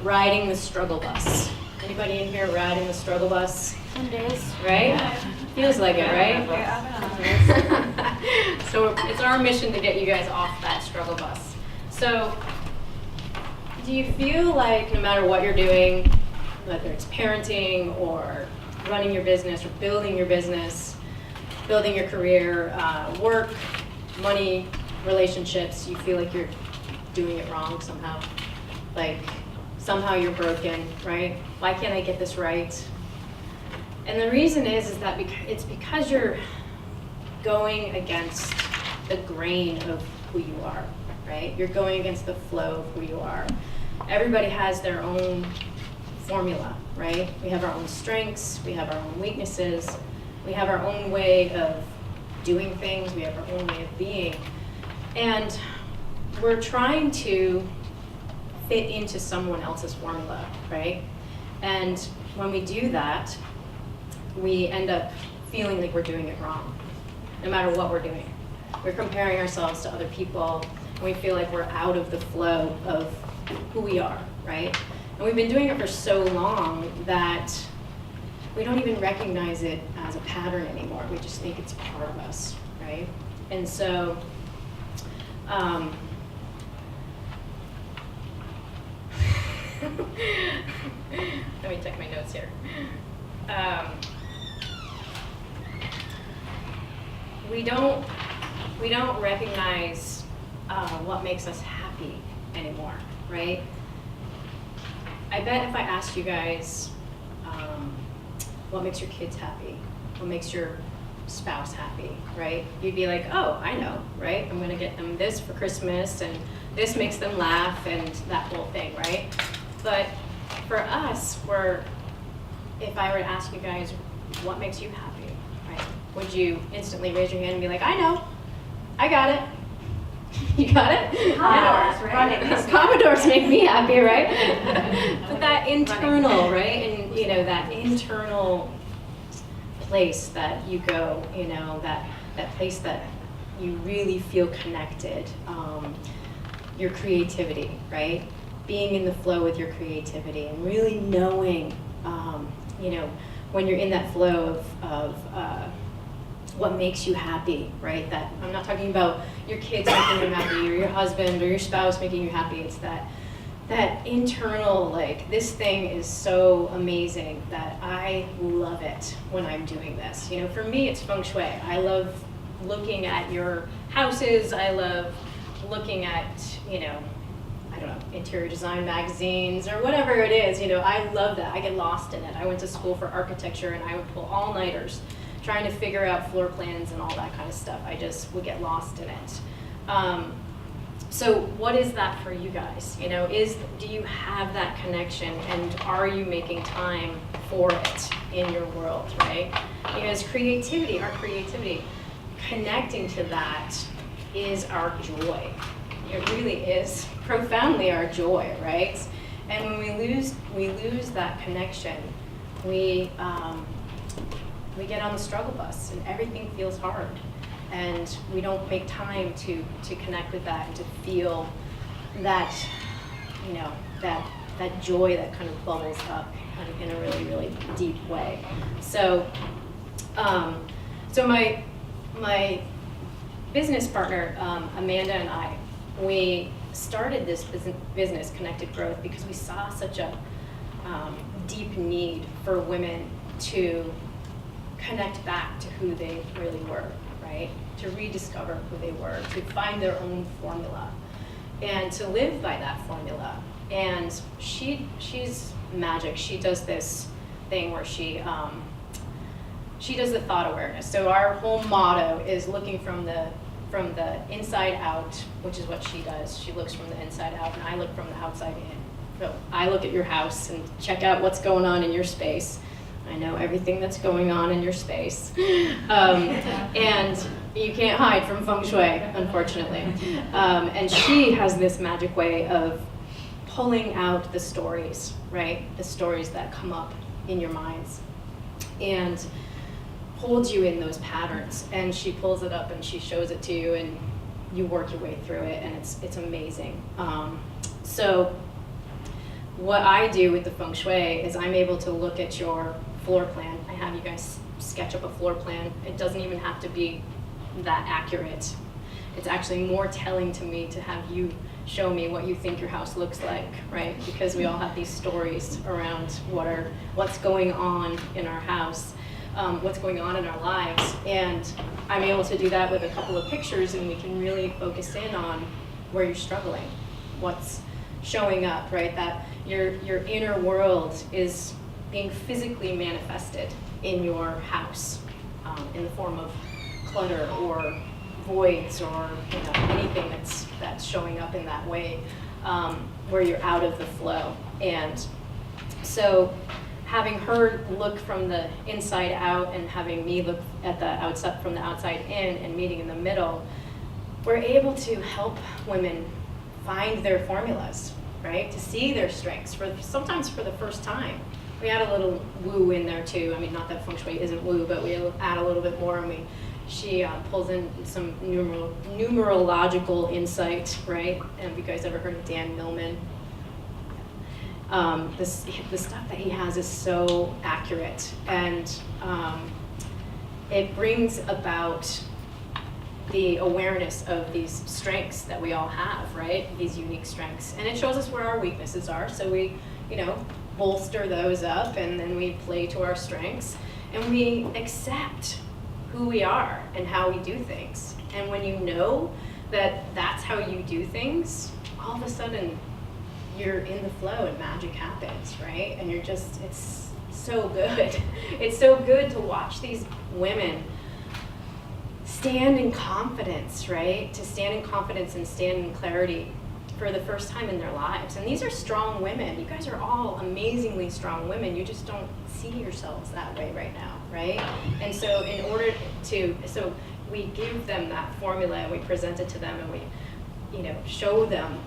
riding the struggle bus. Anybody in here riding the struggle bus? Some days. Right? Yeah. Feels like it, right? Yeah. So it's our mission to get you guys off that struggle bus. So do you feel like no matter what you're doing, whether it's parenting or running your business or building your business, building your career, work, money, relationships, you feel like you're doing it wrong somehow? Like somehow you're broken, right? Why can't I get this right? And the reason is that it's because you're going against the grain of who you are, right? You're going against the flow of who you are. Everybody has their own formula, right? We have our own strengths, we have our own weaknesses, we have our own way of doing things, we have our own way of being. And we're trying to fit into someone else's formula, right? And when we do that, we end up feeling like we're doing it wrong, no matter what we're doing. We're comparing ourselves to other people, and we feel like we're out of the flow of who we are, right? And we've been doing it for so long that we don't even recognize it as a pattern anymore. We just think it's part of us, right? And so, let me check my notes here. We don't recognize what makes us happy anymore, right? I bet if I asked you guys what makes your kids happy, what makes your spouse happy, right? You'd be like, oh, I know, right? I'm gonna get them this for Christmas, and this makes them laugh, and that whole thing, right? But for us, if I were to ask you guys, what makes you happy, right? Would you instantly raise your hand and be like, I know, I got it. You got it? Commodores, right? Commodores make me happy, right? But that internal, right? And that internal place that you go, that place that you really feel connected, your creativity, right? Being in the flow with your creativity and really knowing, when you're in that flow of what makes you happy, right? That I'm not talking about your kids making you happy or your husband or your spouse making you happy. It's that internal, like, this thing is so amazing that I love it when I'm doing this. For me, it's feng shui. I love looking at your houses. I love looking at, I don't know, interior design magazines or whatever it is. I love that. I get lost in it. I went to school for architecture and I would pull all-nighters trying to figure out floor plans and all that kind of stuff. I just would get lost in it. So what is that for you guys? Do you have that connection, and are you making time for it in your world, right? Because our creativity, connecting to that is our joy. It really is profoundly our joy, right? And when we lose that connection, we get on the struggle bus and everything feels hard, and we don't make time to connect with that and to feel that that joy that kind of bubbles up in a really, really deep way. So my business partner, Amanda, and I, we started this business, Connected Growth, because we saw such a deep need for women to connect back to who they really were, right? To rediscover who they were, to find their own formula, and to live by that formula. And she's magic. She does this thing where she does the thought awareness. So our whole motto is looking from the inside out, which is what she does. She looks from the inside out, and I look from the outside in. So I look at your house and check out what's going on in your space. I know everything that's going on in your space. And you can't hide from feng shui, unfortunately. And she has this magic way of pulling out the stories, right? The stories that come up in your minds, and holds you in those patterns. And she pulls it up and she shows it to you, and you work your way through it, and it's amazing. So what I do with the feng shui is I'm able to look at your floor plan. I have you guys sketch up a floor plan. It doesn't even have to be that accurate. It's actually more telling to me to have you show me what you think your house looks like, right? Because we all have these stories around what's going on in our house, what's going on in our lives. And I'm able to do that with a couple of pictures, and we can really focus in on where you're struggling, what's showing up, right? That your inner world is being physically manifested in your house in the form of clutter or voids or anything that's showing up in that way, where you're out of the flow. And so having her look from the inside out and having me look at the outside, from the outside in, and meeting in the middle, we're able to help women find their formulas, right? To see their strengths, sometimes for the first time. We add a little woo in there too. I mean, not that feng shui isn't woo, but we add a little bit more, and she pulls in some numerological insight, right? And have you guys ever heard of Dan Millman? The stuff that he has is so accurate, and it brings about the awareness of these strengths that we all have, right? These unique strengths. And it shows us where our weaknesses are, so we, bolster those up, and then we play to our strengths, and we accept who we are and how we do things. And when you know that that's how you do things, all of a sudden you're in the flow and magic happens, right? And it's so good. It's so good to watch these women stand in confidence, right? To stand in confidence and stand in clarity for the first time in their lives. And these are strong women. You guys are all amazingly strong women. You just don't see yourselves that way right now, right? And so in order to, so we give them that formula and we present it to them, and we, show them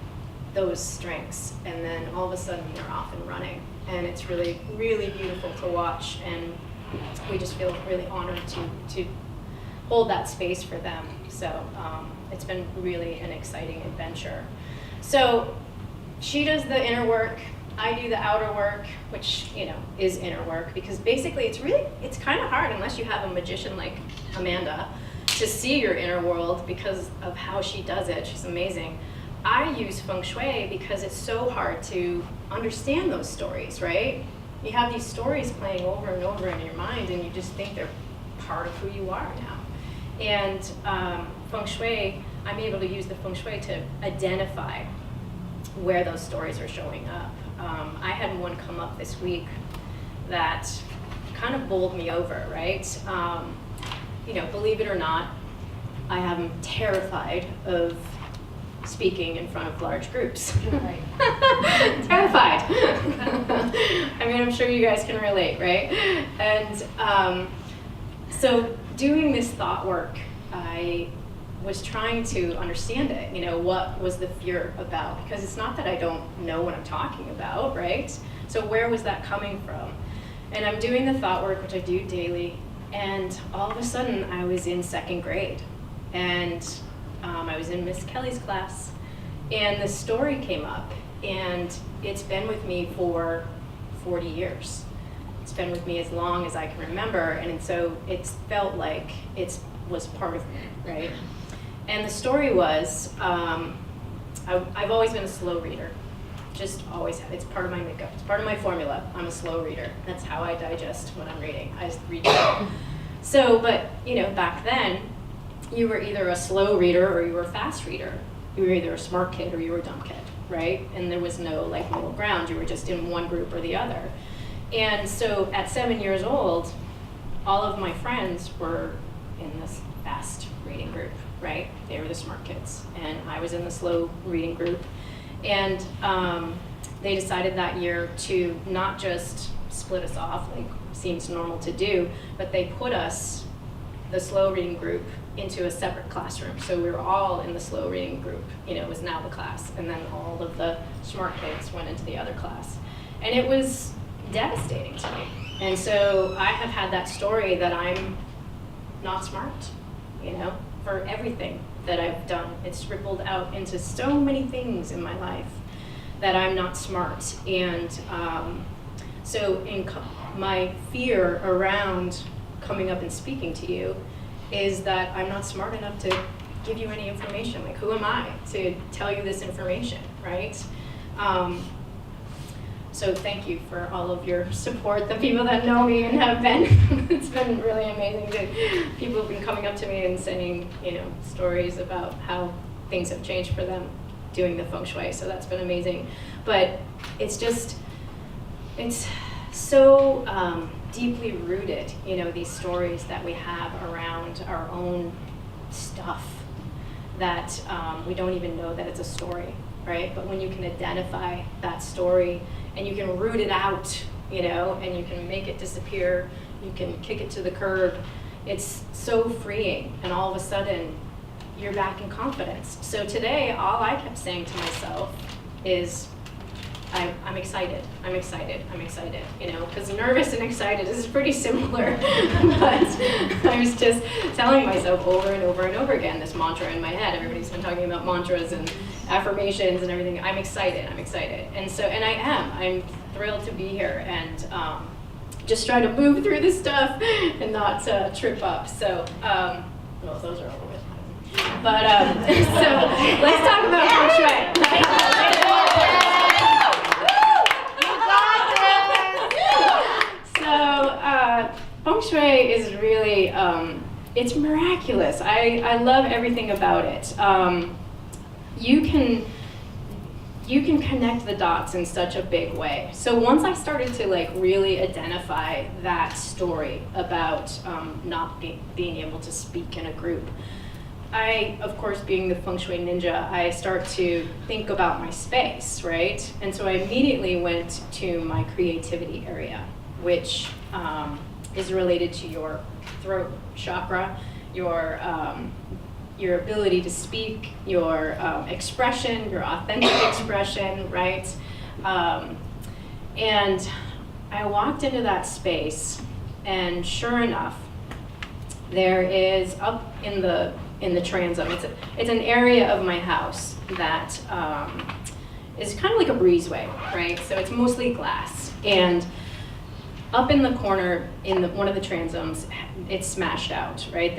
those strengths, and then all of a sudden they're off and running. And it's really, really beautiful to watch, and we just feel really honored to hold that space for them. So it's been really an exciting adventure. So she does the inner work, I do the outer work, which is inner work, because basically it's kind of hard unless you have a magician like Amanda to see your inner world because of how she does it. She's amazing. I use feng shui because it's so hard to understand those stories, right? You have these stories playing over and over in your mind, and you just think they're part of who you are now. And feng shui, I'm able to use the feng shui to identify where those stories are showing up. I had one come up this week that kind of bowled me over, right? Believe it or not, I am terrified of speaking in front of large groups. Right. Terrified. I mean, I'm sure you guys can relate, right? And so doing this thought work, I was trying to understand it, what was the fear about? Because it's not that I don't know what I'm talking about, right? So where was that coming from? And I'm doing the thought work, which I do daily, and all of a sudden I was in second grade, and I was in Miss Kelly's class, and the story came up, and it's been with me for 40 years. It's been with me as long as I can remember, and so it's felt like it was part of me, right? And the story was, I've always been a slow reader, just always have. It's part of my makeup, it's part of my formula. I'm a slow reader. That's how I digest when I'm reading. I just read it. So, but back then, you were either a slow reader or you were a fast reader. You were either a smart kid or you were a dumb kid, right? And there was no middle ground. You were just in one group or the other. And so at 7 years old, all of my friends were in this fast reading group, right? They were the smart kids, and I was in the slow reading group. And they decided that year to not just split us off, like seems normal to do, but they put us, the slow reading group, into a separate classroom. So we were all in the slow reading group, it was now the class, and then all of the smart kids went into the other class. And it was devastating to me. And so I have had that story that I'm not smart, for everything that I've done. It's rippled out into so many things in my life. that I'm not smart. And so my fear around coming up and speaking to you is that I'm not smart enough to give you any information. Like, who am I to tell you this information, right? So thank you for all of your support, the people that know me and have been. It's been really amazing. People have been coming up to me and saying, stories about how things have changed for them doing the feng shui. So that's been amazing. But it's so deeply rooted, these stories that we have around our own stuff that we don't even know that it's a story, right? But when you can identify that story and you can root it out, and you can make it disappear, you can kick it to the curb, it's so freeing. And all of a sudden, you're back in confidence. So today, all I kept saying to myself is, I'm excited, I'm excited, I'm excited, because nervous and excited is pretty similar. But I was just telling myself over and over and over again this mantra in my head. Everybody's been talking about mantras and affirmations and everything. I'm excited, I'm excited. And I am. I'm thrilled to be here and just try to move through this stuff and not trip up. So, well, those are over with. But, so let's talk about feng shui. Feng shui is really, it's miraculous. I love everything about it. You can connect the dots in such a big way. So once I started to really identify that story about not being able to speak in a group, I, of course, being the feng shui ninja, I start to think about my space, right? And so I immediately went to my creativity area, which is related to your throat chakra, your ability to speak, your expression, your authentic expression, right? And I walked into that space, and sure enough, there is up in the transom. It's an area of my house that is kind of like a breezeway, right? So it's mostly glass, and up in the corner in one of the transoms, it's smashed out, right?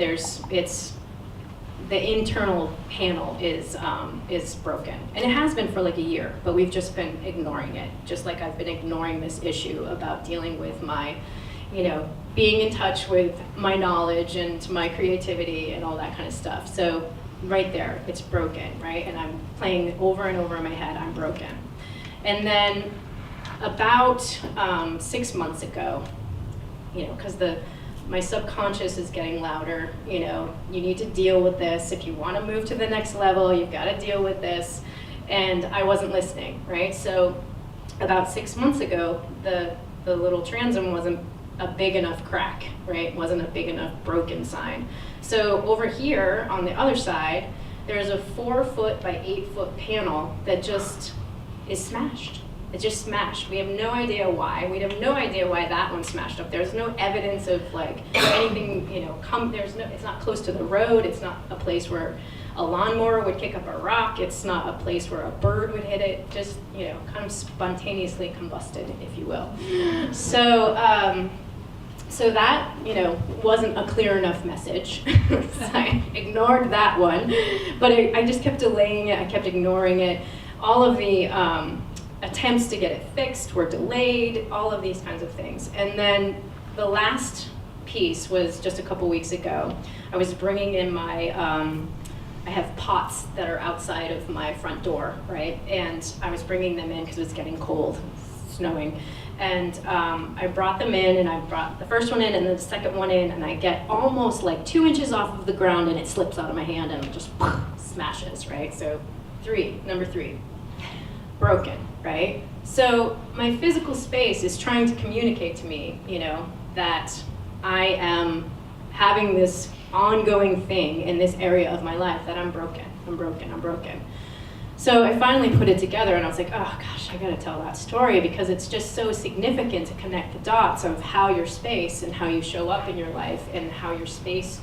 The internal panel is broken, and it has been for a year, but we've just been ignoring it, just like I've been ignoring this issue about dealing with my, being in touch with my knowledge and my creativity and all that kind of stuff. So right there, it's broken, right? And I'm playing over and over in my head, I'm broken. And then about 6 months ago, because my subconscious is getting louder, you need to deal with this. If you want to move to the next level, you've got to deal with this. And I wasn't listening, right? So about 6 months ago, the little transom wasn't a big enough crack, right? Wasn't a big enough broken sign. So over here on the other side, there's a 4-foot by 8-foot panel that just is smashed. It just smashed. We have no idea why. We have no idea why that one smashed up. There's no evidence of anything, it's not close to the road. It's not a place where a lawnmower would kick up a rock. It's not a place where a bird would hit it. Just, kind of spontaneously combusted, if you will. So, so that, wasn't a clear enough message. So I ignored that one. But I just kept delaying it. I kept ignoring it. All of the attempts to get it fixed were delayed, all of these kinds of things. And then the last piece was just a couple weeks ago. I was bringing in my, I have pots that are outside of my front door, right? And I was bringing them in because it was getting cold, snowing. And I brought them in, and I brought the first one in and then the second one in, and I get almost 2 inches off of the ground, and it slips out of my hand and it just smashes, right? So number three, broken, right? So my physical space is trying to communicate to me, that I am having this ongoing thing in this area of my life that I'm broken, I'm broken, I'm broken. So I finally put it together, and I was like, oh gosh, I gotta tell that story, because it's just so significant to connect the dots of how your space and how you show up in your life and how your space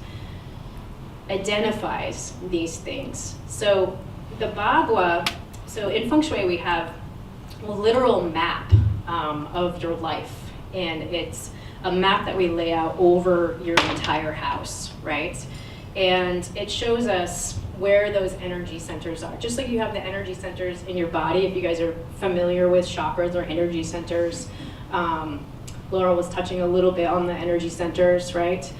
identifies these things. So the Bagua, so in Feng Shui we have literal map of your life, and it's a map that we lay out over your entire house, right? And it shows us where those energy centers are. Just like you have the energy centers in your body, if you guys are familiar with chakras or energy centers. Laura was touching a little bit on the energy centers, right?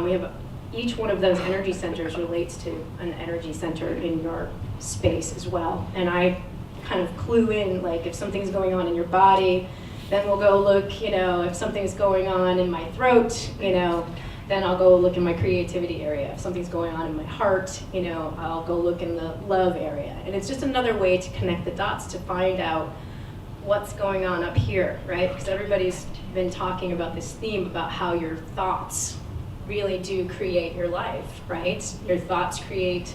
We have each one of those energy centers relates to an energy center in your space as well. And I kind of clue in, like if something's going on in your body, then we'll go look, if something's going on in my throat, then I'll go look in my creativity area. If something's going on in my heart, I'll go look in the love area. And it's just another way to connect the dots to find out what's going on up here, right? Because everybody's been talking about this theme about how your thoughts really do create your life, right? Your thoughts create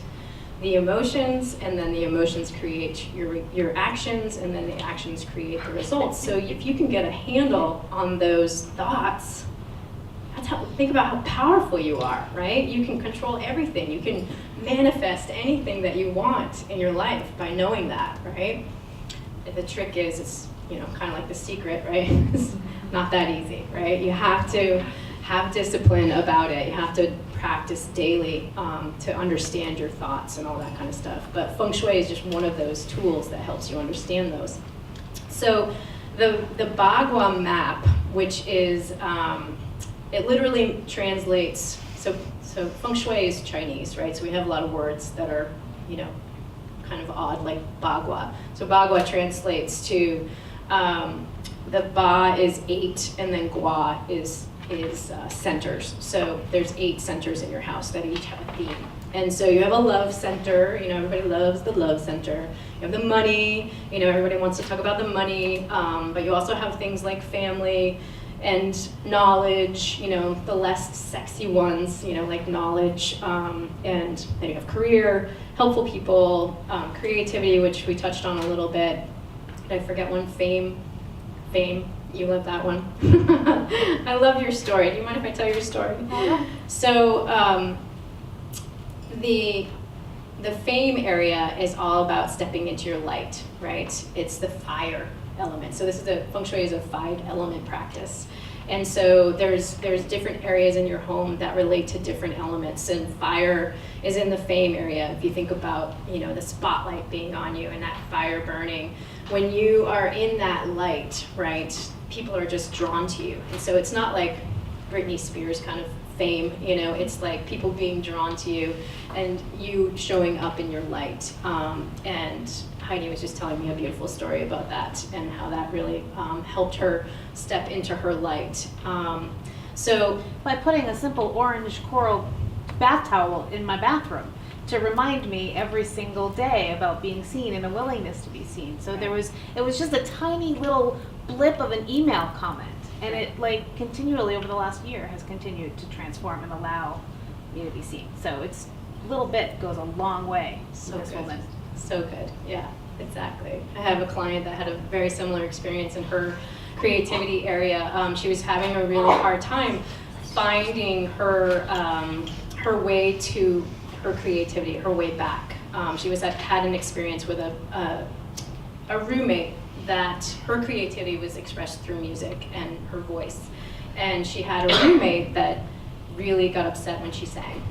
the emotions, and then the emotions create your actions, and then the actions create the results. So if you can get a handle on those thoughts, think about how powerful you are, right? You can control everything. You can manifest anything that you want in your life by knowing that, right? The trick is, it's kind of like The Secret, right? It's not that easy, right? You have to have discipline about it. You have to practice daily to understand your thoughts and all that kind of stuff. But feng shui is just one of those tools that helps you understand those. So the Bagua map, which is, it literally translates, so feng shui is Chinese, right? So we have a lot of words that are, kind of odd, like Bagua. So Bagua translates to, the Ba is 8, and then Gua is centers. So there's 8 centers in your house that each have a theme. And so you have a love center, everybody loves the love center. You have the money, everybody wants to talk about the money, but you also have things like family and knowledge, the less sexy ones, like knowledge, and then you have career, helpful people, creativity, which we touched on a little bit. Did I forget one? Fame. You love that one. I love your story. Do you mind if I tell your story? So the fame area is all about stepping into your light, right? It's the fire element. So feng shui is a 5-element practice. And so there's different areas in your home that relate to different elements, and fire is in the fame area. If you think about, the spotlight being on you and that fire burning, when you are in that light, right, people are just drawn to you. And so it's not like Britney Spears kind of fame, it's like people being drawn to you and you showing up in your light. And Heidi was just telling me a beautiful story about that and how that really helped her step into her light. So by putting a simple orange coral bath towel in my bathroom to remind me every single day about being seen and a willingness to be seen. So it was just a tiny little blip of an email comment, and it continually over the last year has continued to transform and allow me to be seen. So it's a little bit goes a long way. So good. Woman. So good. Yeah, exactly. I have a client that had a very similar experience in her creativity area. She was having a really hard time finding her way to her creativity, her way back. She had an experience with a roommate that her creativity was expressed through music and her voice. And she had a roommate that really got upset when she sang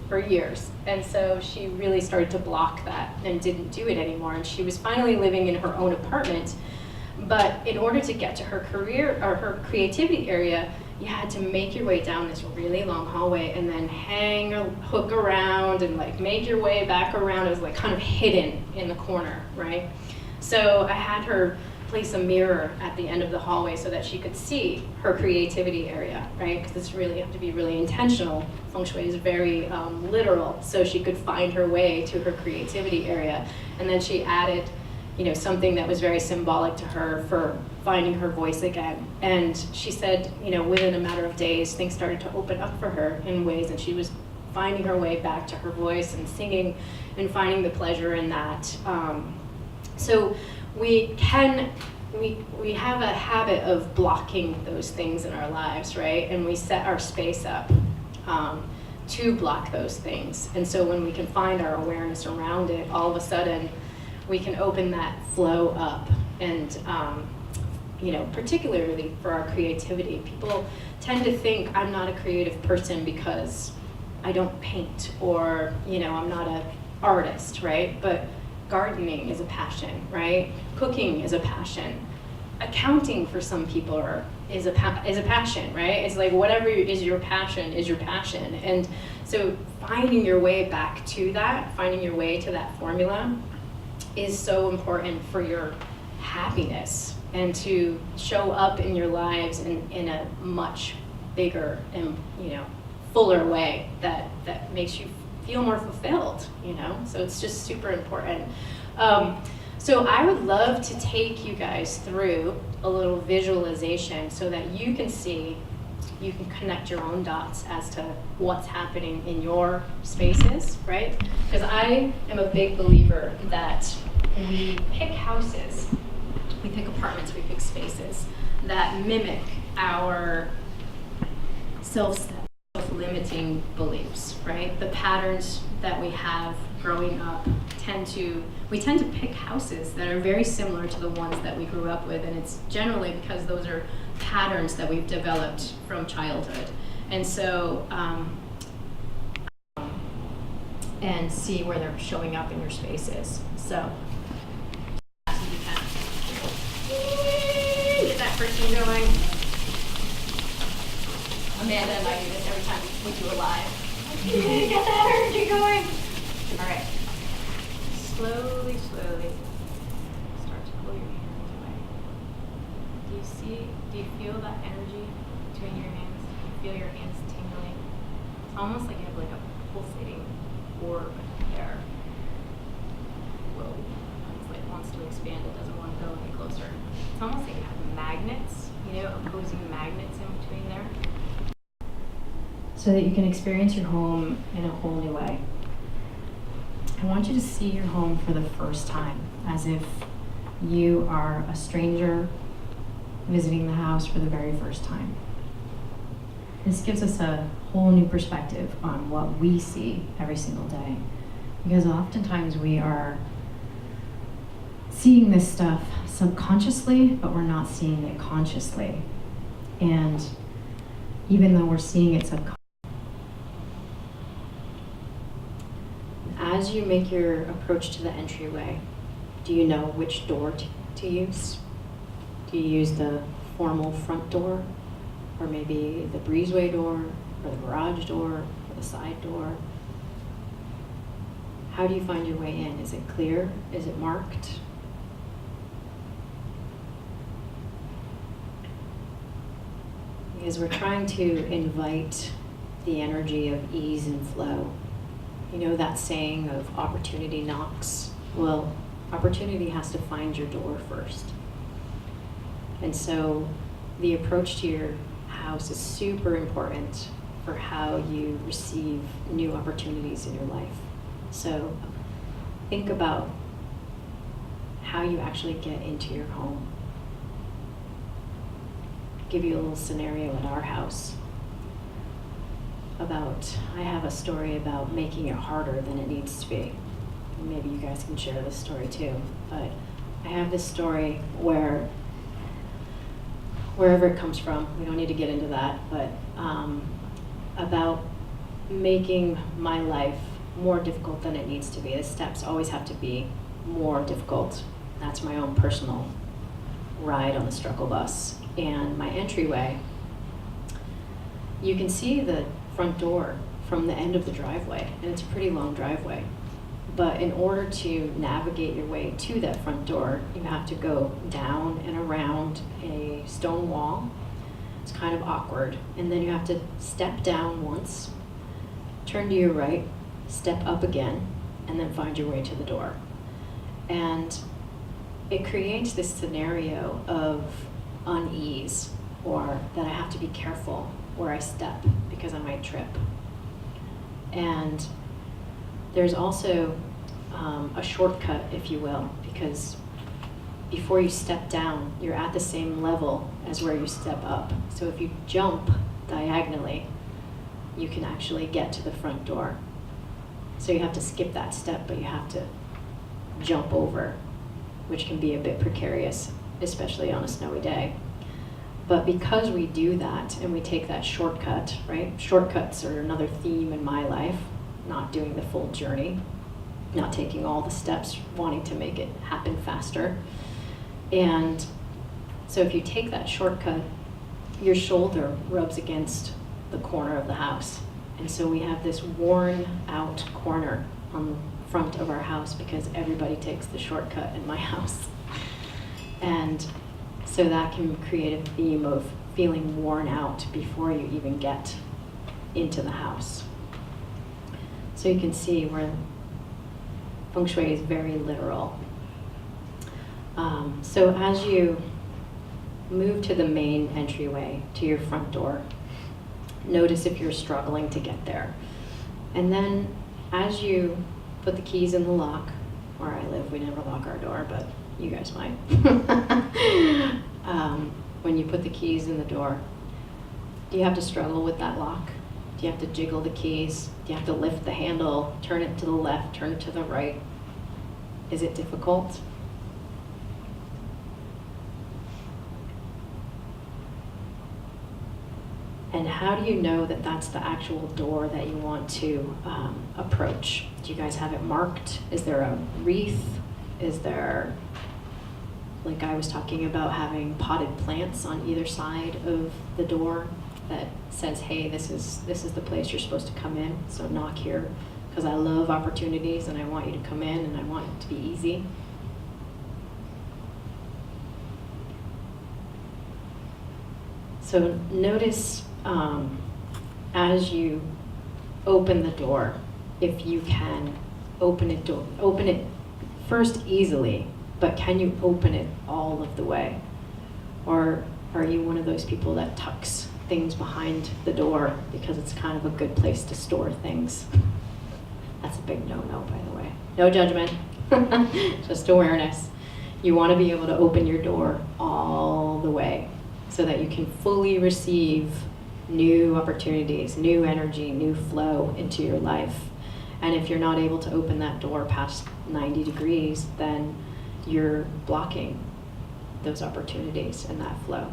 for years. And so she really started to block that and didn't do it anymore. And she was finally living in her own apartment. But in order to get to her career or her creativity area, you had to make your way down this really long hallway and then hang a hook around and make your way back around. It was kind of hidden in the corner, right? So I had her place a mirror at the end of the hallway so that she could see her creativity area, right? Because it's really, you have to be really intentional. Feng Shui is very literal, so she could find her way to her creativity area. And then she added, something that was very symbolic to her for finding her voice again. And she said, within a matter of days, things started to open up for her in ways, and she was finding her way back to her voice and singing and finding the pleasure in that. So we have a habit of blocking those things in our lives, right? And we set our space up to block those things. And so when we can find our awareness around it, all of a sudden we can open that flow up And particularly for our creativity, people tend to think I'm not a creative person because I don't paint, or I'm not an artist, right? But gardening is a passion, right? Cooking is a passion. Accounting for some people is a passion, right? It's like whatever is your passion is your passion. And so finding your way back to that, finding your way to that formula is so important for your happiness and to show up in your lives in a much bigger and fuller way that makes you feel more fulfilled, so it's just super important. So I would love to take you guys through a little visualization so that you can connect your own dots as to what's happening in your spaces, right? Because I am a big believer that we pick houses, we pick apartments, we pick spaces that mimic our self-limiting beliefs, right? The patterns that we have growing up we tend to pick houses that are very similar to the ones that we grew up with, and it's generally because those are patterns that we've developed from childhood. And so, and see where they're showing up in your spaces. So, get that friction going. Amanda and I do this every time we do a live. Get that energy going. All right. Slowly start to pull your hands away. Do you feel that energy between your hands? Do you feel your hands tingling? It's almost like you have like a pulsating orb there. Whoa. It's like it wants to expand, it doesn't want to go any closer. It's almost like you have magnets, opposing magnets in between there. So that you can experience your home in a whole new way. I want you to see your home for the first time, as if you are a stranger visiting the house for the very first time. This gives us a whole new perspective on what we see every single day, because oftentimes we are seeing this stuff subconsciously, but we're not seeing it consciously. And even though we're seeing it subconsciously, as you make your approach to the entryway, do you know which door to use? Do you use the formal front door, or maybe the breezeway door, or the garage door, or the side door? How do you find your way in? Is it clear? Is it marked? Because we're trying to invite the energy of ease and flow. You know that saying of opportunity knocks? Well, opportunity has to find your door first. And so the approach to your house is super important for how you receive new opportunities in your life. So think about how you actually get into your home. Give you a little scenario at our house. I have a story about making it harder than it needs to be. Maybe you guys can share this story too. But I have this story where, wherever it comes from, we don't need to get into that, but about making my life more difficult than it needs to be. The steps always have to be more difficult. That's my own personal ride on the struggle bus. And my entryway, you can see the front door from the end of the driveway, and it's a pretty long driveway. But in order to navigate your way to that front door, you have to go down and around a stone wall. It's kind of awkward. And then you have to step down once, turn to your right, step up again, and then find your way to the door. And it creates this scenario of unease, or that I have to be careful where I step because I might trip. And there's also a shortcut, if you will, because before you step down, you're at the same level as where you step up. So if you jump diagonally, you can actually get to the front door. So you have to skip that step, but you have to jump over which can be a bit precarious, especially on a snowy day. But because we do that and we take that shortcut, right? Shortcuts are another theme in my life, not doing the full journey, not taking all the steps, wanting to make it happen faster. And so if you take that shortcut, your shoulder rubs against the corner of the house. And so we have this worn out corner on the front of our house because everybody takes the shortcut in my house. And so that can create a theme of feeling worn out before you even get into the house. So you can see where feng shui is very literal. So as you move to the main entryway, to your front door, notice if you're struggling to get there. And then as you put the keys in the lock, where I live, we never lock our door, but you guys might. When you put the keys in the door, do you have to struggle with that lock? Do you have to jiggle the keys? Do you have to lift the handle, turn it to the left, turn it to the right? Is it difficult? And how do you know that that's the actual door that you want to approach? Do you guys have it marked? Is there a wreath? Is there, like I was talking about, having potted plants on either side of the door that says, hey, this is the place you're supposed to come in, so knock here, because I love opportunities and I want you to come in and I want it to be easy. So notice as you open the door, if you can open it first easily, but can you open it all of the way? Or are you one of those people that tucks things behind the door because it's kind of a good place to store things? That's a big no-no, by the way. No judgment, just awareness. You want to be able to open your door all the way so that you can fully receive new opportunities, new energy, new flow into your life. And if you're not able to open that door past 90 degrees, then you're blocking those opportunities and that flow.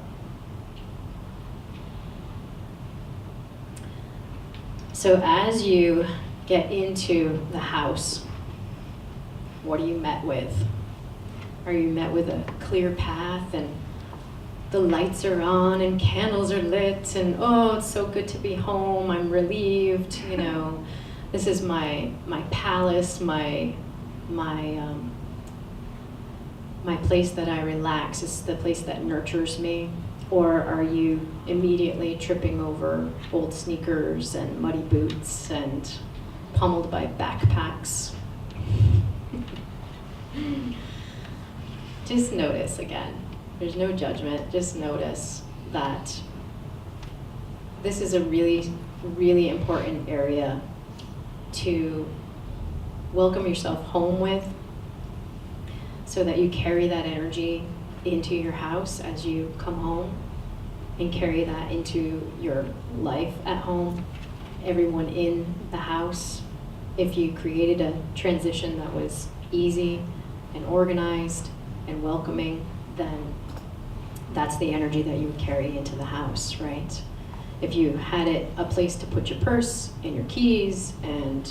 So as you get into the house, what are you met with? Are you met with a clear path and the lights are on and candles are lit and oh, it's so good to be home, I'm relieved, you know, this is my palace, my place that I relax, it's the place that nurtures me? Or are you immediately tripping over old sneakers and muddy boots and pummeled by backpacks? Just notice again. There's no judgment. Just notice that this is a really, really important area to welcome yourself home with so that you carry that energy into your house as you come home and carry that into your life at home, everyone in the house. If you created a transition that was easy and organized and welcoming, then that's the energy that you would carry into the house, right? If you had a place to put your purse and your keys, and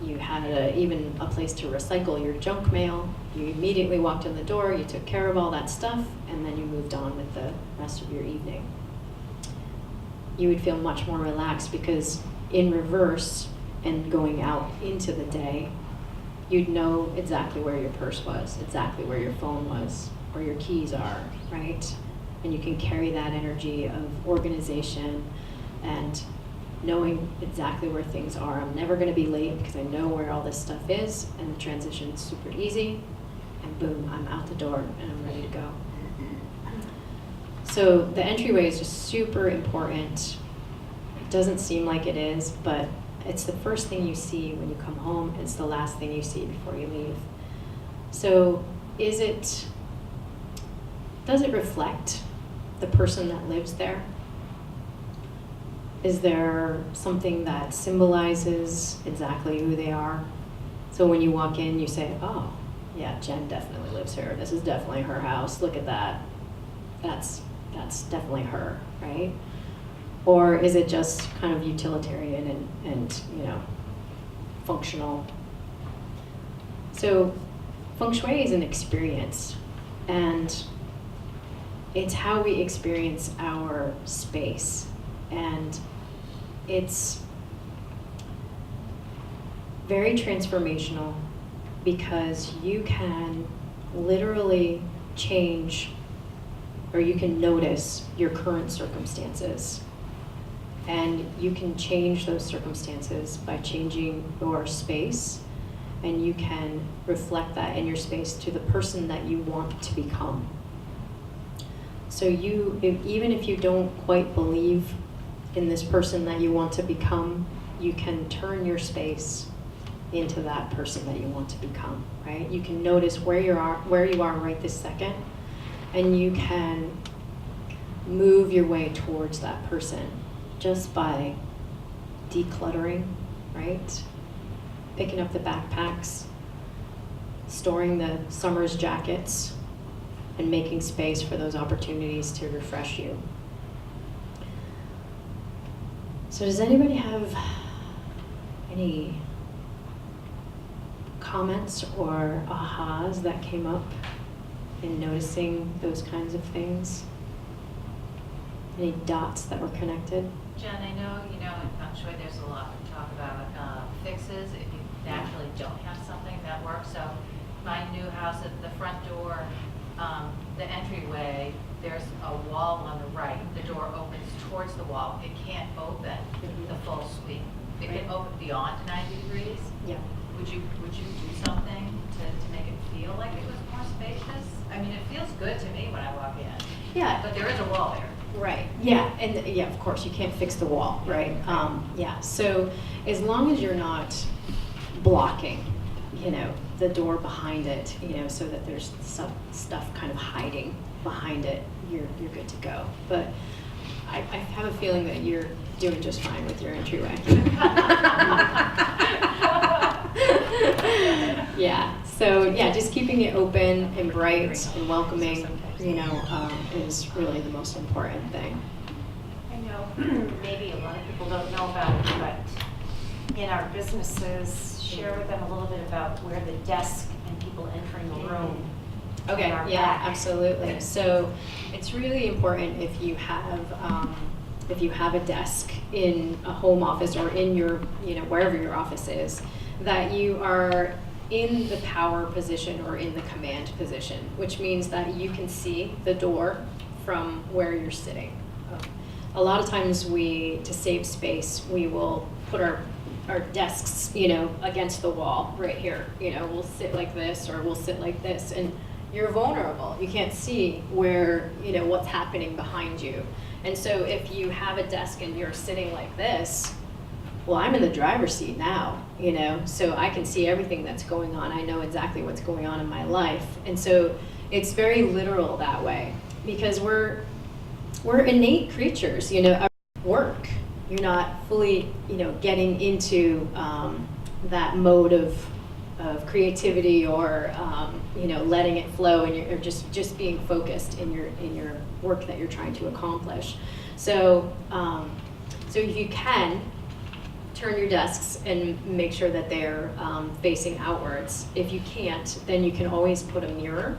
you had even a place to recycle your junk mail, you immediately walked in the door, you took care of all that stuff, and then you moved on with the rest of your evening. You would feel much more relaxed because in reverse and going out into the day, you'd know exactly where your purse was, exactly where your phone was, where your keys are, right? And you can carry that energy of organization and knowing exactly where things are. I'm never going to be late because I know where all this stuff is, and the transition's super easy, and boom, I'm out the door and I'm ready to go. So the entryway is just super important. It doesn't seem like it is, but it's the first thing you see when you come home. It's the last thing you see before you leave. So does it reflect the person that lives there? Is there something that symbolizes exactly who they are? So when you walk in, you say, oh, yeah, Jen definitely lives here. This is definitely her house. Look at that. That's definitely her, right? Or is it just kind of utilitarian and functional? So feng shui is an experience, and it's how we experience our space, and it's very transformational because you can literally change, or you can notice your current circumstances. And you can change those circumstances by changing your space, and you can reflect that in your space to the person that you want to become. So even if you don't quite believe in this person that you want to become, you can turn your space into that person that you want to become, right? You can notice where you are right this second, and you can move your way towards that person just by decluttering, right? Picking up the backpacks, storing the summer's jackets, and making space for those opportunities to refresh you. So does anybody have any comments or ahas that came up in noticing those kinds of things? Any dots that were connected? Jen, I know, in feng shui there's a lot to talk about fixes if you naturally don't have something that works. So my new house, at the front door, the entryway, there's a wall on the right. The door opens towards the wall. It can't open the full sweep. It can open beyond 90 degrees. Yeah. Would you do something to make it feel like it was more spacious? I mean, it feels good to me when I walk in. Yeah. But there is a wall there. Right. Yeah. And yeah, of course, you can't fix the wall, right? Yeah. So as long as you're not blocking, the door behind it, so that there's some stuff kind of hiding behind it, you're good to go. But I have a feeling that you're doing just fine with your entryway. Yeah. So yeah, just keeping it open and bright and welcoming, is really the most important thing. I know maybe a lot of people don't know about it, but in our businesses, share with them a little bit about where the desk and people entering the room. Okay, are yeah, back. absolutely. So it's really important if you have a desk in a home office or in your, wherever your office is, that you are in the power position or in the command position, which means that you can see the door from where you're sitting. A lot of times to save space, we will put our desks, against the wall right here. We'll sit like this or we'll sit like this, and you're vulnerable. You can't see where, what's happening behind you. And so if you have a desk and you're sitting like this, well, I'm in the driver's seat now, so I can see everything that's going on. I know exactly what's going on in my life. And so it's very literal that way, because we're innate creatures, our work. You're not fully, getting into that mode of creativity or, letting it flow, and you're just being focused in your work that you're trying to accomplish. So, so if you can, turn your desks and make sure that they're facing outwards. If you can't, then you can always put a mirror.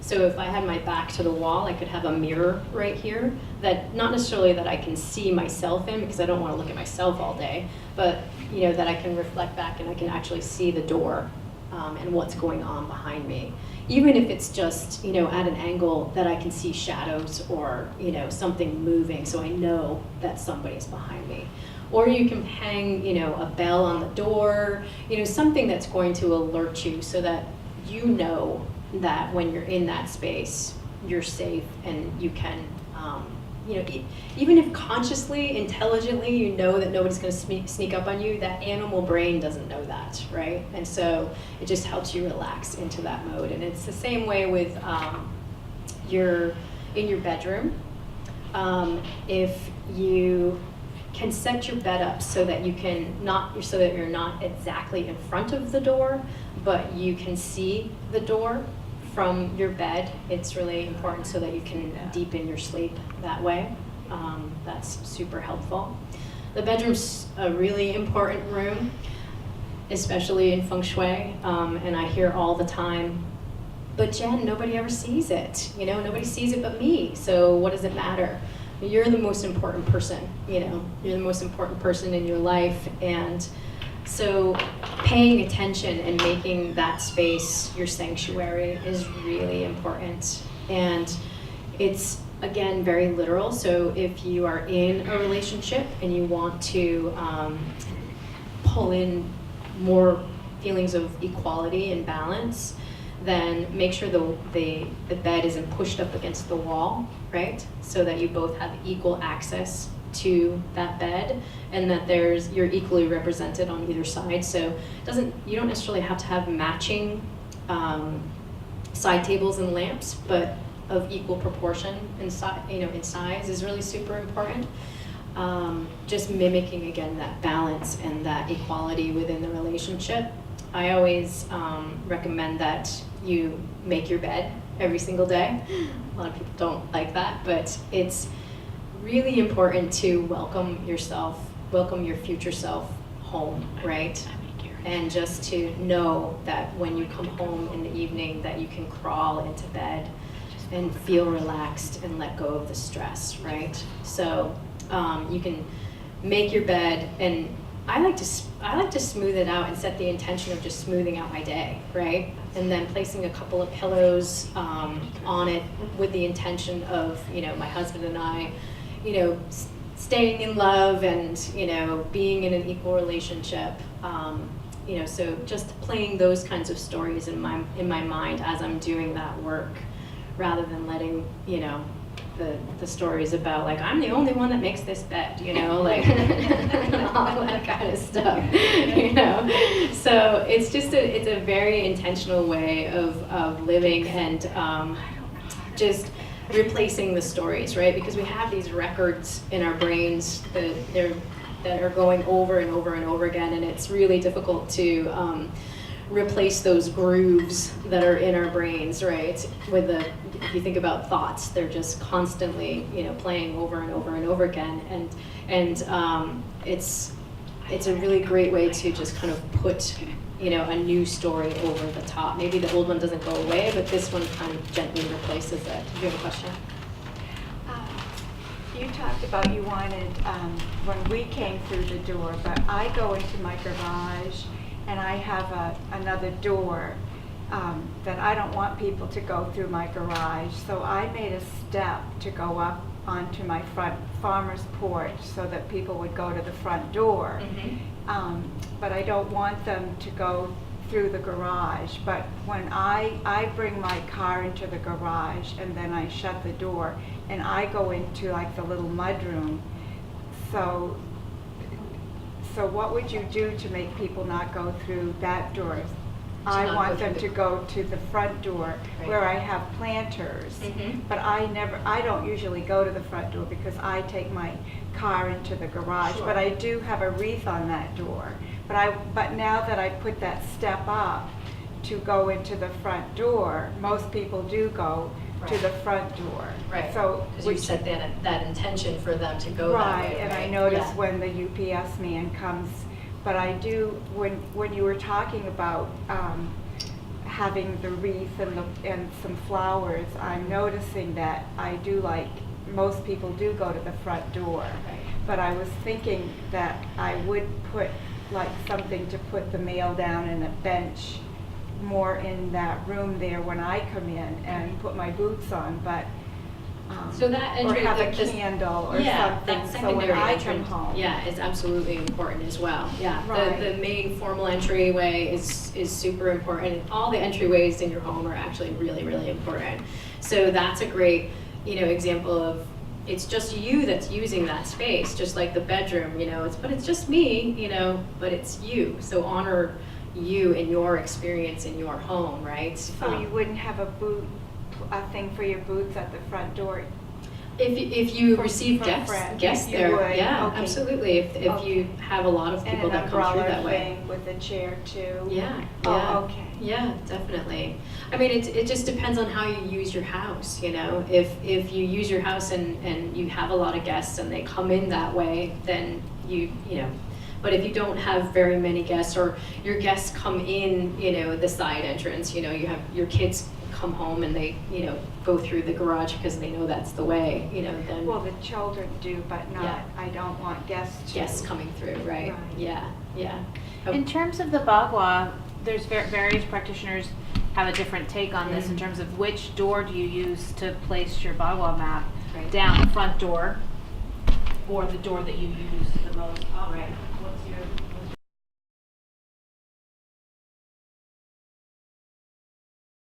So if I had my back to the wall, I could have a mirror right here that, not necessarily that I can see myself in, because I don't want to look at myself all day, but that I can reflect back and I can actually see the door and what's going on behind me. Even if it's just, at an angle that I can see shadows or, something moving, so I know that somebody's behind me. Or you can hang, a bell on the door, something that's going to alert you so that you know that when you're in that space, you're safe and you can, even if consciously, intelligently, you know that nobody's going to sneak up on you, that animal brain doesn't know that, right? And so it just helps you relax into that mode. And it's the same way with in your bedroom. If you can set your bed up so that you can not, so that you're not exactly in front of the door, but you can see the door from your bed. It's really important so that you can deepen your sleep that way. That's super helpful. The bedroom's a really important room, especially in feng shui, and I hear all the time, but Jen, nobody ever sees it. You know, nobody sees it but me, so what does it matter? You're the most important person, you know, you're the most important person in your life, and so paying attention and making that space your sanctuary is really important. And it's, again, very literal, so if you are in a relationship and you want to pull in more feelings of equality and balance, then make sure the bed isn't pushed up against the wall, right? So that you both have equal access to that bed, and that you're equally represented on either side. So you don't necessarily have to have matching side tables and lamps, but of equal proportion in size is really super important. Just mimicking again that balance and that equality within the relationship. I always recommend that you make your bed every single day. A lot of people don't like that, but it's really important to welcome your future self home, right? And just to know that when you come home in the evening that you can crawl into bed and feel relaxed and let go of the stress, right? So you can make your bed, and I like to smooth it out and set the intention of just smoothing out my day, right? And then placing a couple of pillows on it with the intention of, you know, my husband and I, you know, staying in love and, you know, being in an equal relationship. You know, so just playing those kinds of stories in my mind as I'm doing that work, rather than letting, you know, the stories about, like, I'm the only one that makes this bed, you know, like all that kind of stuff, you know. So it's just it's a very intentional way of living, and just replacing the stories, right? Because we have these records in our brains that are going over and over and over again, and it's really difficult to replace those grooves that are in our brains, right? If you think about thoughts, they're just constantly, you know, playing over and over and over again, and it's a really great way to just kind of put, you know, a new story over the top. Maybe the old one doesn't go away, but this one kind of gently replaces it. Do you have a question? You talked about you wanted, when we came through the door, but I go into my garage and I have another door that I don't want people to go through my garage. So I made a step to go up onto my front farmer's porch so that people would go to the front door. Mm-hmm. But I don't want them to go through the garage. But when I bring my car into the garage and then I shut the door and I go into like the little mudroom, so what would you do to make people not go through that door? I want them to go to the front door, right, where I have planters. Mm-hmm. But I don't usually go to the front door because I take my car into the garage. Sure. But I do have a wreath on that door. But now that I put that step up to go into the front door, most people do go to the front door. Right. So because you set that intention for them to go right, that way. And right? I notice when the UPS man comes. But I do, when you were talking about having the wreath and some flowers, I'm noticing that I do most people do go to the front door. Right. But I was thinking that I would put like something to put the mail down and a bench more in that room there when I come in and put my boots on, but so that entry, or have a candle or something, so when I come home. Yeah, it's absolutely important as well. Yeah, right. The main formal entryway is super important. All the entryways in your home are actually really, really important. So that's a great, example of it's just you that's using that space, just like the bedroom, but it's just me, but it's you. So honor you and your experience in your home, right? So you wouldn't have a thing for your boots at the front door? If you From- receive from guests, friends, guests if you there, would, yeah, okay. absolutely. If you have a lot of And people an that come through umbrella that way. thing with a chair too. Yeah, Oh, yeah. okay. Yeah, definitely. I mean, it just depends on how you use your house, you know? If you use your house and you have a lot of guests and they come in that way, then you know. But if you don't have very many guests, or your guests come in, you know, the side entrance, you know, you have your kids come home and they, you know, go through the garage because they know that's the way, you know, then Well, the children do, but not, Yeah. I don't want guests to. guests coming through, right? Right. Yeah, yeah. Oh, In terms of the bagua, there's various practitioners have a different take on this in Mhm. terms of which door do you use to place your bagua mat Right. down, the front door or the door that you use the most. All right, what's your